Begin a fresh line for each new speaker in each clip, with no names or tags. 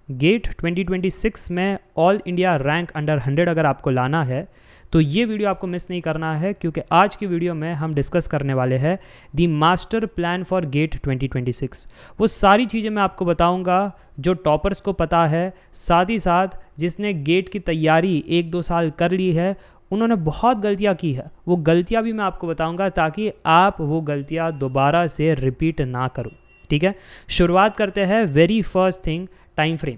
Gate 2026 में all India rank under 100 अगर आपको लाना है तो ये वीडियो आपको मिस नहीं करना है, क्योंकि आज की वीडियो में हम डिस्कस करने वाले हैं the master plan for gate 2026। वो सारी चीज़ें मैं आपको बताऊंगा जो टॉपर्स को पता है, साथ ही साथ जिसने गेट की तैयारी 1-2 साल कर ली है उन्होंने बहुत गलतियां की है, वो गलतियां भी मैं आपको बताऊंगा ताकि आप वो गलतियां दोबारा से रिपीट ना करो। ठीक है, शुरुआत करते हैं। Very first thing, time frame.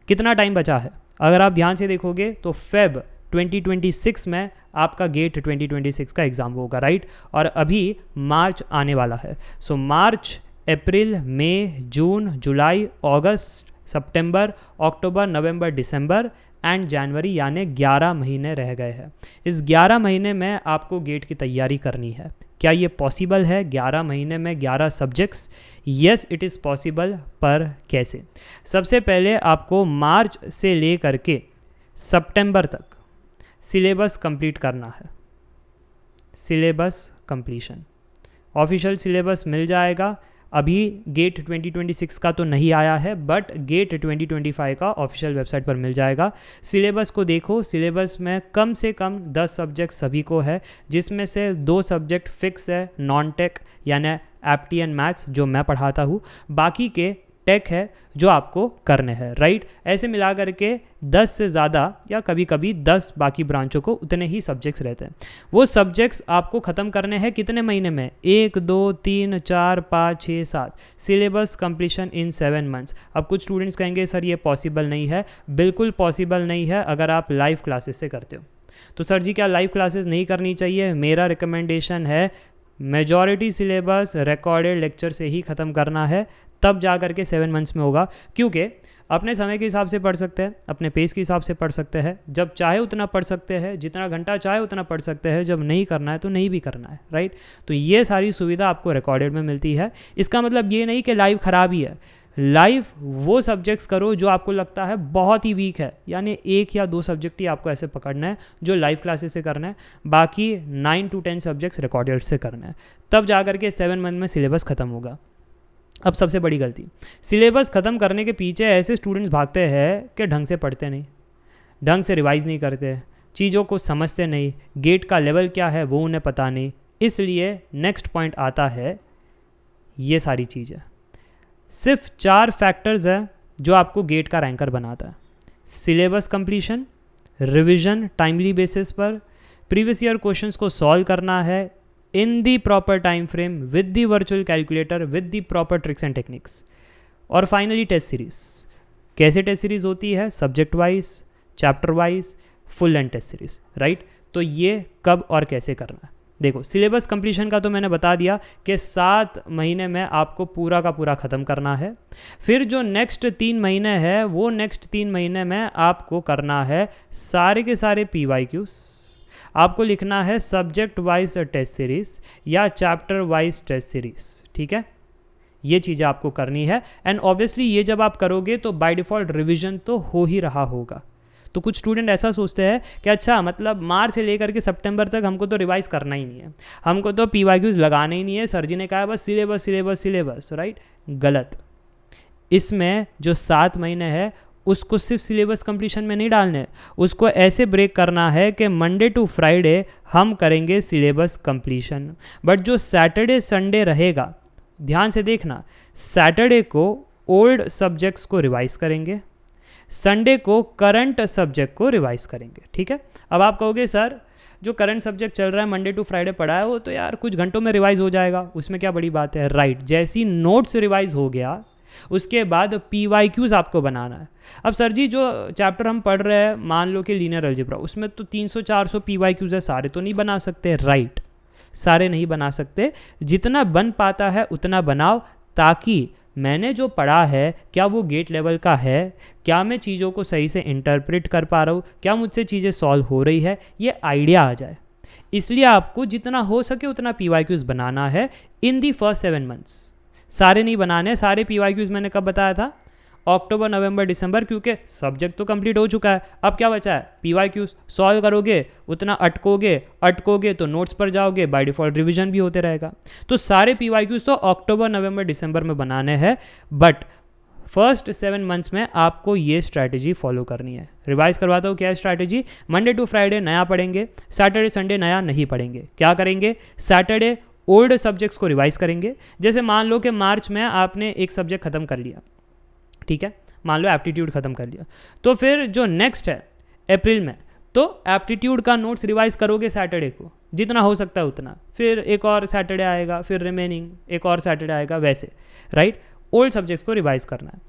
कितना टाइम बचा है? अगर आप ध्यान से देखोगे तो फेब 2026 में आपका गेट 2026 का एग्ज़ाम होगा, राइट। और अभी मार्च आने वाला है। सो मार्च, अप्रैल, मई, जून, जुलाई, अगस्त, सितंबर, अक्टूबर, नवंबर, दिसंबर एंड जनवरी, यानी 11 महीने रह गए हैं। इस 11 महीने में आपको गेट की तैयारी करनी है। क्या ये पॉसिबल है 11 महीने में 11 subjects? Yes, it is possible, पर कैसे? सबसे पहले आपको मार्च से ले करके सितंबर तक सिलेबस कंप्लीट करना है। सिलेबस कंप्लीशन, ऑफिशियल सिलेबस मिल जाएगा। अभी गेट 2026 का तो नहीं आया है, बट गेट 2025 का ऑफिशियल वेबसाइट पर मिल जाएगा। सिलेबस को देखो, सिलेबस में कम से कम 10 सब्जेक्ट सभी को है, जिसमें से 2 सब्जेक्ट फिक्स है, नॉन टेक यानी एप्टी एंड मैथ्स जो मैं पढ़ाता हूँ, बाकी के टेक है जो आपको करने हैं, राइट। ऐसे मिला करके 10 से ज़्यादा या कभी कभी 10 बाकी ब्रांचों को उतने ही सब्जेक्ट्स रहते हैं। वो सब्जेक्ट्स आपको ख़त्म करने हैं कितने महीने में? 1, 2, 3, 4, 5, 6, 7। सिलेबस कंप्लीशन इन 7 मंथ्स। अब कुछ स्टूडेंट्स कहेंगे सर ये पॉसिबल नहीं है। बिल्कुल पॉसिबल नहीं है अगर आप लाइव क्लासेस से करते हो। तो सर जी क्या लाइव क्लासेस नहीं करनी चाहिए? मेरा रिकमेंडेशन है मेजॉरिटी सिलेबस रिकॉर्डेड लेक्चर से ही ख़त्म करना है, तब जा करके 7 मंथ्स में होगा। क्योंकि अपने समय के हिसाब से पढ़ सकते हैं, अपने पेस के हिसाब से पढ़ सकते हैं, जब चाहे उतना पढ़ सकते हैं, जितना घंटा चाहे उतना पढ़ सकते हैं, जब नहीं करना है तो नहीं भी करना है, राइट। तो ये सारी सुविधा आपको रिकॉर्डेड में मिलती है। इसका मतलब ये नहीं कि लाइव ख़राब ही है। लाइव वो सब्जेक्ट्स करो जो आपको लगता है बहुत ही वीक है, यानी 1 या 2 सब्जेक्ट ही आपको ऐसे पकड़ना है जो लाइव क्लासेस से करना है, बाकी 9 to 10 सब्जेक्ट्स रिकॉर्डेड से करना है। तब जा करके 7 मंथ में सिलेबस ख़त्म होगा। अब सबसे बड़ी गलती, सिलेबस ख़त्म करने के पीछे ऐसे स्टूडेंट्स भागते हैं कि ढंग से पढ़ते नहीं, ढंग से रिवाइज़ नहीं करते, चीज़ों को समझते नहीं, गेट का लेवल क्या है वो उन्हें पता नहीं। इसलिए नेक्स्ट पॉइंट आता है ये सारी चीज़ें। सिर्फ 4 फैक्टर्स है जो आपको गेट का रैंकर बनाता है। Syllabus completion, revision timely basis पर, प्रीवियस ईयर क्वेश्चंस को सॉल्व करना है in the proper time frame with the virtual calculator with the proper tricks and techniques, और फाइनली टेस्ट सीरीज। कैसे टेस्ट सीरीज होती है? Subject wise, chapter wise, full and test series, right. तो ये कब और कैसे करना है? देखो, सिलेबस कंप्लीशन का तो मैंने बता दिया कि 7 महीने में आपको पूरा का पूरा ख़त्म करना है। फिर जो नेक्स्ट 3 महीने है वो नेक्स्ट 3 महीने में आपको करना है सारे के सारे PYQs। आपको लिखना है सब्जेक्ट वाइज टेस्ट सीरीज या चैप्टर वाइज टेस्ट सीरीज, ठीक है। ये चीज़ें आपको करनी है। एंड ऑब्वियसली ये जब आप करोगे तो बाय डिफ़ॉल्ट रिवीजन तो हो ही रहा होगा। तो कुछ स्टूडेंट ऐसा सोचते हैं कि अच्छा मतलब मार्च से लेकर के सितंबर तक हमको तो रिवाइज करना ही नहीं है, हमको तो PYQs लगाना ही नहीं है, सर जी ने कहा बस सिलेबस सिलेबस सिलेबस, राइट। गलत। इसमें जो 7 महीने है उसको सिर्फ सिलेबस कंप्लीशन में नहीं डालने, उसको ऐसे ब्रेक करना है कि मंडे टू फ्राइडे हम करेंगे सिलेबस कंप्लीशन, बट जो सैटरडे संडे रहेगा, ध्यान से देखना, सैटरडे को ओल्ड सब्जेक्ट्स को रिवाइज करेंगे, संडे को करंट सब्जेक्ट को रिवाइज करेंगे, ठीक है। अब आप कहोगे सर जो करंट सब्जेक्ट चल रहा है मंडे टू फ्राइडे पढ़ा है वो तो यार कुछ घंटों में रिवाइज हो जाएगा, उसमें क्या बड़ी बात है, राइट। जैसी नोट्स रिवाइज हो गया उसके बाद PYQs आपको बनाना है। अब सर जी जो चैप्टर हम पढ़ रहे हैं, मान लो कि लीनियर अलजेब्रा, उसमें तो 300-400 PYQs है, सारे तो नहीं बना सकते, राइट। सारे नहीं बना सकते, जितना बन पाता है उतना बनाओ, ताकि मैंने जो पढ़ा है क्या वो गेट लेवल का है, क्या मैं चीज़ों को सही से इंटरप्रेट कर पा रहा हूँ, क्या मुझसे चीज़ें सॉल्व हो रही है, ये आइडिया आ जाए। इसलिए आपको जितना हो सके उतना PYQs बनाना है इन दी फर्स्ट 7 मंथ्स। सारे नहीं बनाने, सारे PYQs मैंने कब बताया था? अक्टूबर, नवंबर, दिसंबर, क्योंकि सब्जेक्ट तो कंप्लीट हो चुका है। अब क्या बचा है? PYQs सॉल्व करोगे, उतना अटकोगे तो नोट्स पर जाओगे, बाय डिफ़ॉल्ट रिवीजन भी होते रहेगा। तो सारे PYQs तो अक्टूबर, नवंबर, दिसंबर में बनाने हैं, बट फर्स्ट 7 मंथ्स में आपको ये स्ट्रैटेजी फॉलो करनी है। रिवाइज करवाता हूँ क्या है स्ट्रैटेजी। मंडे टू फ्राइडे नया पढ़ेंगे, सैटरडे संडे नया नहीं पढ़ेंगे। क्या करेंगे, सैटरडे ओल्ड सब्जेक्ट्स को रिवाइज करेंगे। जैसे मान लो कि मार्च में आपने एक सब्जेक्ट ख़त्म कर लिया, ठीक है, मान लो एप्टीट्यूड ख़त्म कर लिया, तो फिर जो नेक्स्ट है अप्रैल में, तो एप्टीट्यूड का नोट्स रिवाइज करोगे सैटरडे को, जितना हो सकता है उतना, फिर एक और सैटरडे आएगा, फिर रिमेनिंग एक और सैटरडे आएगा, वैसे राइट। ओल्ड सब्जेक्ट्स को रिवाइज करना है।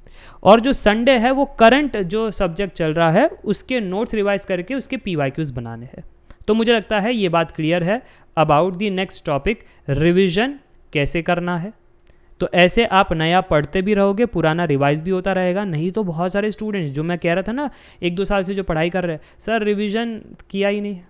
और जो संडे है वो करंट जो सब्जेक्ट चल रहा है उसके नोट्स रिवाइज करके उसके PYQs बनाने हैं। तो मुझे लगता है ये बात क्लियर है about the next topic, revision कैसे करना है। तो ऐसे आप नया पढ़ते भी रहोगे, पुराना रिवाइज भी होता रहेगा। नहीं तो बहुत सारे स्टूडेंट्स जो मैं कह रहा था ना 1-2 साल से जो पढ़ाई कर रहे हैं, सर रिविजन किया ही नहीं।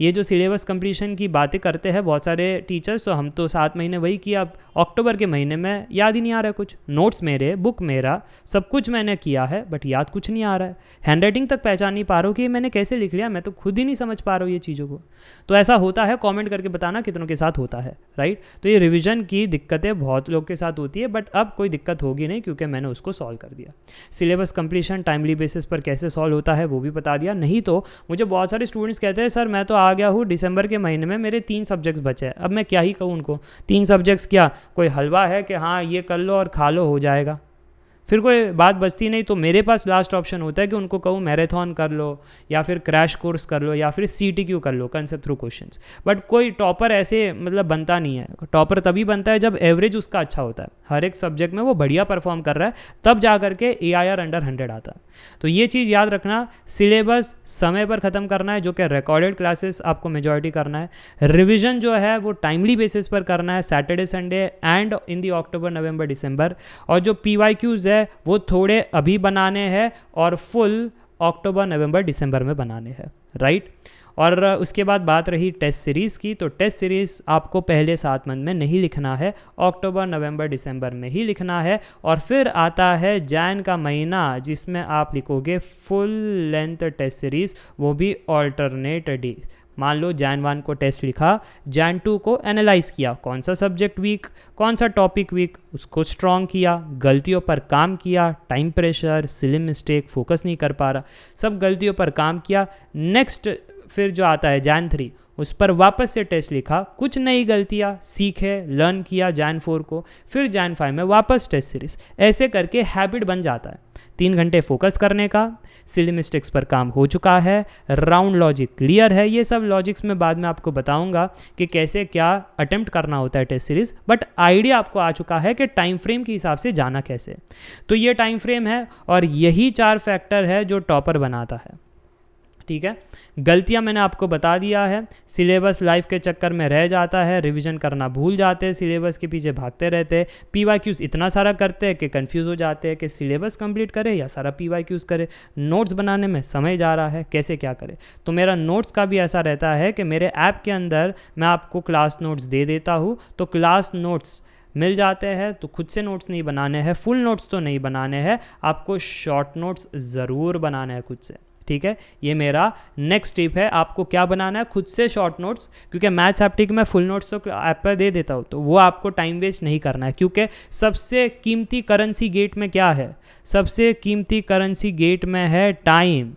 ये जो सिलेबस कंप्लीशन की बातें करते हैं बहुत सारे टीचर्स, तो हम तो 7 महीने वही किया, अब अक्टूबर के महीने में याद ही नहीं आ रहा है कुछ। नोट्स मेरे, बुक मेरा, सब कुछ मैंने किया है, बट याद कुछ नहीं आ रहा है। हैंडराइटिंग तक पहचान नहीं पा रहा हूँ कि मैंने कैसे लिख लिया, मैं तो खुद ही नहीं समझ पा रहा हूँ ये चीज़ों को। तो ऐसा होता है, कॉमेंट करके बताना कितनों के साथ होता है, राइट। तो ये रिविजन की दिक्कतें बहुत लोग के साथ होती है, बट अब कोई दिक्कत होगी नहीं क्योंकि मैंने उसको सॉल्व कर दिया। सिलेबस कंप्लीशन टाइमली बेसिस पर कैसे सॉल्व होता है वो भी बता दिया। नहीं तो मुझे बहुत सारे स्टूडेंट्स कहते हैं सर मैं तो आ गया हूँ दिसंबर के महीने में, मेरे 3 सब्जेक्ट्स बचे हैं, अब मैं क्या ही कहूँ उनको। 3 सब्जेक्ट्स क्या कोई हलवा है कि हाँ ये कर लो और खा लो हो जाएगा, फिर कोई बात बचती नहीं। तो मेरे पास लास्ट ऑप्शन होता है कि उनको कहूँ मैराथन कर लो या फिर क्रैश कोर्स कर लो या फिर CTQ कर लो, कंसेप्ट थ्रू क्वेश्चंस। बट कोई टॉपर ऐसे मतलब बनता नहीं है। टॉपर तभी बनता है जब एवरेज उसका अच्छा होता है, हर एक सब्जेक्ट में वो बढ़िया परफॉर्म कर रहा है, तब जा करके AIR अंडर 100 आता है। तो ये चीज़ याद रखना, सिलेबस समय पर ख़त्म करना है, जो कि रिकॉर्डेड क्लासेस आपको मेजॉरिटी करना है। रिविजन जो है वो टाइमली बेसिस पर करना है, सैटरडे संडे एंड इन दी अक्टूबर नवंबर दिसंबर। और जो PYQs है वो थोड़े अभी बनाने हैं और फुल अक्टूबर नवंबर दिसंबर में बनाने हैं, राइट। और उसके बाद बात रही टेस्ट सीरीज़ की, तो टेस्ट सीरीज़ आपको पहले 7 मंथ में नहीं लिखना है, अक्टूबर नवंबर दिसंबर में ही लिखना है। और फिर आता है जैन का महीना जिसमें आप लिखोगे फुल लेंथ टेस्ट सीरीज़, वो भी ऑल्टरनेट डे। मान लो जैन 1 को टेस्ट लिखा, जैन 2 को एनालाइज किया, कौन सा सब्जेक्ट वीक, कौन सा टॉपिक वीक, उसको स्ट्रॉन्ग किया, गलतियों पर काम किया, time pressure, silly mistake, focus नहीं कर पा रहा, सब गलतियों पर काम किया। नेक्स्ट फिर जो आता है जैन 3, उस पर वापस से टेस्ट लिखा, कुछ नई गलतियाँ सीखे, लर्न किया जैन 4 को, फिर जैन 5 में वापस टेस्ट सीरीज। ऐसे करके हैबिट बन जाता है। 3 घंटे फोकस करने का, सिली मिस्टेक्स पर काम हो चुका है, राउंड लॉजिक क्लियर है। ये सब लॉजिक्स में बाद में आपको बताऊंगा कि कैसे क्या अटेम्प्ट करना होता है टेस्ट सीरीज, बट आइडिया आपको आ चुका है कि टाइम फ्रेम के हिसाब से जाना कैसे। तो ये टाइम फ्रेम है और यही 4 फैक्टर है जो टॉपर बनाता है, ठीक है। गलतियां मैंने आपको बता दिया है, सिलेबस लाइफ के चक्कर में रह जाता है, रिवीजन करना भूल जाते हैं, सिलेबस के पीछे भागते रहते हैं, PYQs इतना सारा करते हैं कि कंफ्यूज हो जाते हैं कि सिलेबस कंप्लीट करे या सारा PYQs करे। नोट्स बनाने में समय जा रहा है, कैसे क्या करे। तो मेरा नोट्स का भी ऐसा रहता है कि मेरे ऐप के अंदर मैं आपको क्लास नोट्स दे देता हूँ, तो क्लास नोट्स मिल जाते हैं। तो खुद से नोट्स नहीं बनाने हैं, फुल नोट्स तो नहीं बनाने हैं, आपको शॉर्ट नोट्स ज़रूर बनाने हैं खुद से, ठीक है। ये मेरा नेक्स्ट टिप है, आपको क्या बनाना है, खुद से शॉर्ट नोट्स, क्योंकि मैथ्स एप्टिक में फुल नोट्स तो ऐप पर दे देता हूँ, तो वो आपको टाइम वेस्ट नहीं करना है। क्योंकि सबसे कीमती करेंसी गेट में क्या है, सबसे कीमती करेंसी गेट में है टाइम,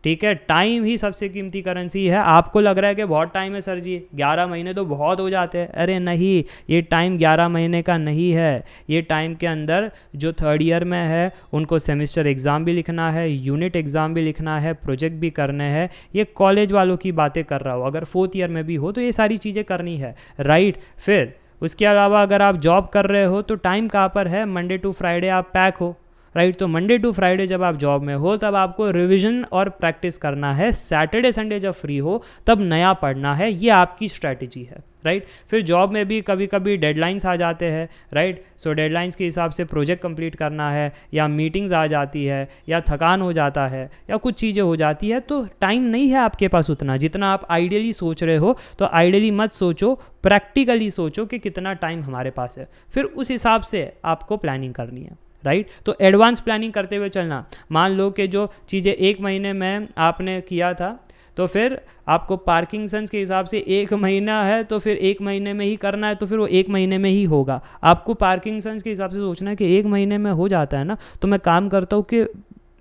ठीक है। टाइम ही सबसे कीमती करेंसी है। आपको लग रहा है कि बहुत टाइम है सर जी, 11 महीने तो बहुत हो जाते हैं। अरे नहीं, ये टाइम 11 महीने का नहीं है। ये टाइम के अंदर जो 3rd ईयर में है उनको सेमेस्टर एग्ज़ाम भी लिखना है, यूनिट एग्ज़ाम भी लिखना है, प्रोजेक्ट भी करने हैं। ये कॉलेज वालों की बातें कर रहा हूँ, अगर 4th ईयर में भी हो तो ये सारी चीज़ें करनी है, राइट। फिर उसके अलावा अगर आप जॉब कर रहे हो तो टाइम कहाँ पर है, मंडे टू फ्राइडे आप पैक हो, राइट। तो मंडे टू फ्राइडे जब आप जॉब में हो तब आपको रिवीजन और प्रैक्टिस करना है। सैटरडे संडे जब फ्री हो तब नया पढ़ना है, ये आपकी स्ट्रैटेजी है, राइट। फिर जॉब में भी कभी कभी डेडलाइंस आ जाते हैं, राइट। सो डेडलाइंस के हिसाब से प्रोजेक्ट कंप्लीट करना है, या मीटिंग्स आ जाती है, या थकान हो जाता है, या कुछ चीज़ें हो जाती है, तो टाइम नहीं है आपके पास उतना जितना आप आइडियली सोच रहे हो। तो आइडियली मत सोचो, प्रैक्टिकली सोचो कि कितना टाइम हमारे पास है, फिर उस हिसाब से आपको प्लानिंग करनी है, राइट। तो एडवांस प्लानिंग करते हुए चलना। मान लो कि जो चीज़ें 1 महीने में आपने किया था तो फिर आपको पार्किंसंस के हिसाब से 1 महीना है तो फिर 1 महीने में ही करना है, तो फिर वो 1 महीने में ही होगा। आपको पार्किंसंस के हिसाब से सोचना है कि 1 महीने में हो जाता है ना, तो मैं काम करता हूँ कि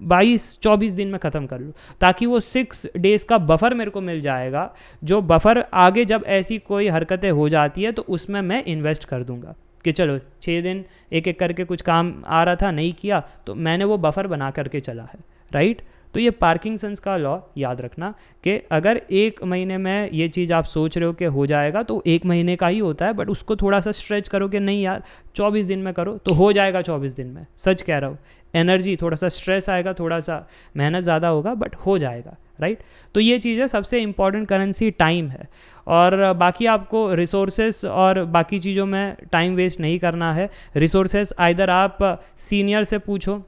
22-24 दिन में ख़त्म कर लूँ, ताकि वो 6 डेज़ का बफ़र मेरे को मिल जाएगा, जो बफ़र आगे जब ऐसी कोई हरकतें हो जाती है तो उसमें मैं इन्वेस्ट कर दूंगा कि चलो 6 दिन एक एक करके कुछ काम आ रहा था, नहीं किया, तो मैंने वो बफ़र बना करके चला है, राइट। तो ये पार्किंसंस का लॉ याद रखना कि अगर 1 महीने में ये चीज़ आप सोच रहे हो कि हो जाएगा तो 1 महीने का ही होता है, बट उसको थोड़ा सा स्ट्रेच करो कि नहीं यार 24 दिन में करो तो हो जाएगा 24 दिन में। सच कह रहा हूँ, एनर्जी थोड़ा सा स्ट्रेस आएगा, थोड़ा सा मेहनत ज़्यादा होगा, बट हो जाएगा, राइट। तो ये चीज़ है, सबसे इम्पॉर्टेंट करेंसी टाइम है, और बाकी आपको रिसोर्सेस और बाकी चीज़ों में टाइम वेस्ट नहीं करना है। रिसोर्सेस आइदर आप सीनियर से पूछो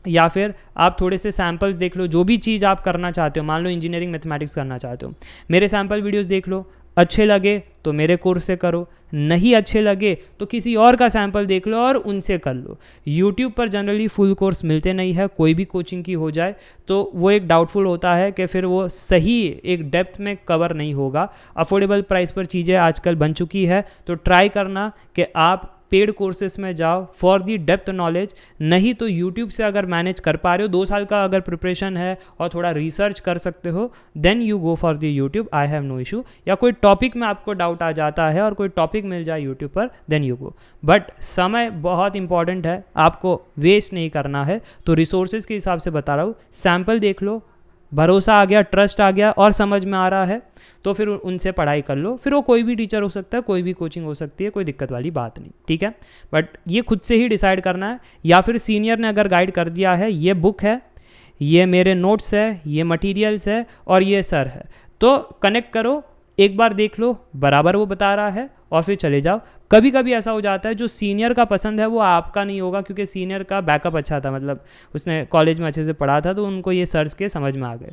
या फिर आप थोड़े से सैम्पल्स देख लो, जो भी चीज़ आप करना चाहते हो, मान लो इंजीनियरिंग मैथमेटिक्स करना चाहते हो, मेरे सैम्पल वीडियोस देख लो, अच्छे लगे तो मेरे कोर्स से करो, नहीं अच्छे लगे तो किसी और का सैम्पल देख लो और उनसे कर लो। यूट्यूब पर जनरली फुल कोर्स मिलते नहीं है, कोई भी कोचिंग की हो जाए तो वो एक डाउटफुल होता है कि फिर वो सही एक डेप्थ में कवर नहीं होगा। अफोर्डेबल प्राइस पर चीज़ें आजकल बन चुकी है, तो ट्राई करना कि आप पेड कोर्सेस में जाओ फॉर दी डेप्थ नॉलेज। नहीं तो यूट्यूब से अगर मैनेज कर पा रहे हो, 2 साल का अगर प्रिपरेशन है और थोड़ा रिसर्च कर सकते हो, then you go for the YouTube, I have no issue. या कोई टॉपिक में आपको डाउट आ जाता है और कोई टॉपिक मिल जाए यूट्यूब पर, देन यू गो। बट समय बहुत इंपॉर्टेंट है, आपको वेस्ट नहीं करना है, तो रिसोर्सेज के हिसाब से बता रहा हूँ, सैम्पल देख लो, भरोसा आ गया, ट्रस्ट आ गया और समझ में आ रहा है तो फिर उनसे पढ़ाई कर लो। फिर वो कोई भी टीचर हो सकता है, कोई भी कोचिंग हो सकती है, कोई दिक्कत वाली बात नहीं, ठीक है। बट ये खुद से ही डिसाइड करना है, या फिर सीनियर ने अगर गाइड कर दिया है, ये बुक है, ये मेरे नोट्स है, ये मटीरियल्स है और ये सर है, तो कनेक्ट करो, एक बार देख लो बराबर वो बता रहा है और फिर चले जाओ। कभी कभी ऐसा हो जाता है जो सीनियर का पसंद है वो आपका नहीं होगा, क्योंकि सीनियर का बैकअप अच्छा था, मतलब उसने कॉलेज में अच्छे से पढ़ा था तो उनको ये सर्च के समझ में आ गए।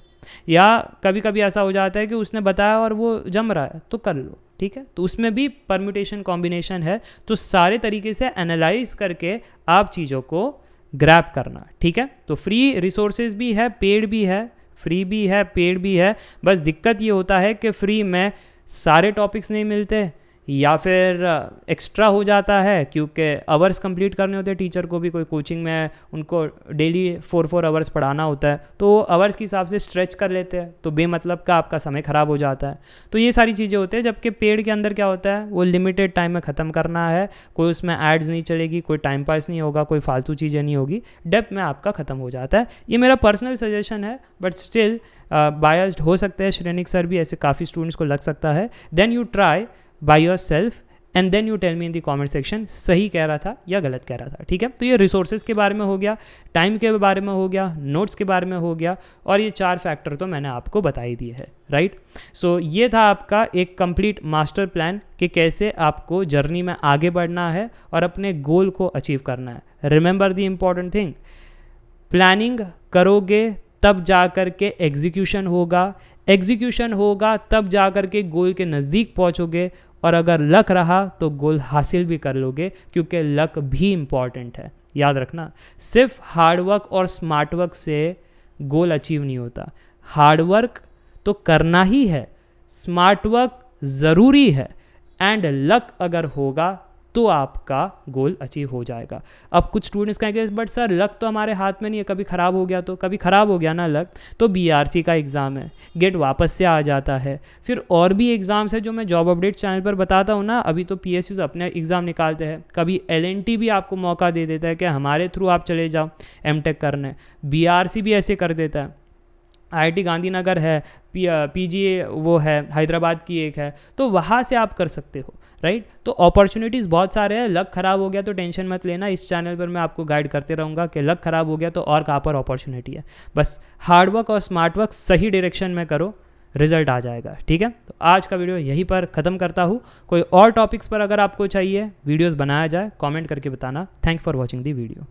या कभी कभी ऐसा हो जाता है कि उसने बताया और वो जम रहा है तो कर लो, ठीक है। तो उसमें भी परम्यूटेशन कॉम्बिनेशन है, तो सारे तरीके से एनालाइज करके आप चीज़ों को ग्रैब करना, ठीक है। तो फ्री रिसोर्सेज भी है, पेड भी है, फ्री भी है, पेड भी है। बस दिक्कत ये होता है कि फ्री में सारे टॉपिक्स नहीं मिलते या फिर एक्स्ट्रा हो जाता है, क्योंकि आवर्स कंप्लीट करने होते हैं। टीचर को भी कोई कोचिंग में उनको डेली 4 आवर्स पढ़ाना होता है, तो आवर्स के हिसाब से स्ट्रेच कर लेते हैं, तो बेमतलब का आपका समय ख़राब हो जाता है। तो ये सारी चीज़ें होती हैं, जबकि पेड के अंदर क्या होता है, वो लिमिटेड टाइम में ख़त्म करना है, कोई उसमें एड्स नहीं चलेगी, कोई टाइम पास नहीं होगा, कोई फालतू चीज़ें नहीं होगी, डेप्थ में आपका ख़त्म हो जाता है। ये मेरा पर्सनल सजेशन है, बट स्टिल बायस्ड हो सकते हैं, श्रेनिक सर भी ऐसे काफ़ी स्टूडेंट्स को लग सकता है। Then you try by yourself and then you tell me in the comment section सही कह रहा था या गलत कह रहा था, ठीक है। तो ये रिसोर्सेज के बारे में हो गया, टाइम के बारे में हो गया, नोट्स के बारे में हो गया, और ये 4 फैक्टर तो मैंने आपको बता ही दिए है, राइट। सो ये था आपका एक कंप्लीट मास्टर प्लान कि कैसे आपको जर्नी में आगे बढ़ना है और अपने गोल को अचीव करना है। Remember the important thing, planning करोगे तब जा कर के एग्जीक्यूशन होगा, एग्जीक्यूशन होगा तब जा कर के गोल के नज़दीक पहुंचोगे, और अगर लक रहा तो गोल हासिल भी कर लोगे, क्योंकि लक भी इम्पॉर्टेंट है। याद रखना, सिर्फ हार्डवर्क और स्मार्ट वर्क से गोल अचीव नहीं होता। हार्डवर्क तो करना ही है, स्मार्ट वर्क ज़रूरी है, एंड लक अगर होगा तो आपका गोल अचीव हो जाएगा। अब कुछ स्टूडेंट्स कहेंगे बट सर लक तो हमारे हाथ में नहीं है, कभी ख़राब हो गया तो, कभी ख़राब हो गया ना लक तो BRC का एग्ज़ाम है, गेट वापस से आ जाता है। फिर और भी एग्ज़ाम्स है जो मैं जॉब अपडेट चैनल पर बताता हूँ ना, अभी तो PSUs अपने एग्ज़ाम निकालते हैं, कभी LNT भी आपको मौका दे देता है कि हमारे थ्रू आप चले जाओ MTech करने, BRC भी ऐसे कर देता है, IIT गांधीनगर है, PGA वो है हैदराबाद की एक है, तो वहाँ से आप कर सकते हो, राइट। तो अपॉर्चुनिटीज़ बहुत सारे हैं। लक ख़राब हो गया तो टेंशन मत लेना, इस चैनल पर मैं आपको गाइड करते रहूँगा कि लक ख़राब हो गया तो और कहाँ पर अपॉर्चुनिटी है। बस हार्डवर्क और स्मार्ट वर्क सही डायरेक्शन में करो, रिजल्ट आ जाएगा, ठीक है। तो आज का वीडियो यहीं पर ख़त्म करता हूँ। कोई और टॉपिक्स पर अगर आपको चाहिए वीडियोज़ बनाया जाए, कॉमेंट करके बताना। Thanks for watching the video.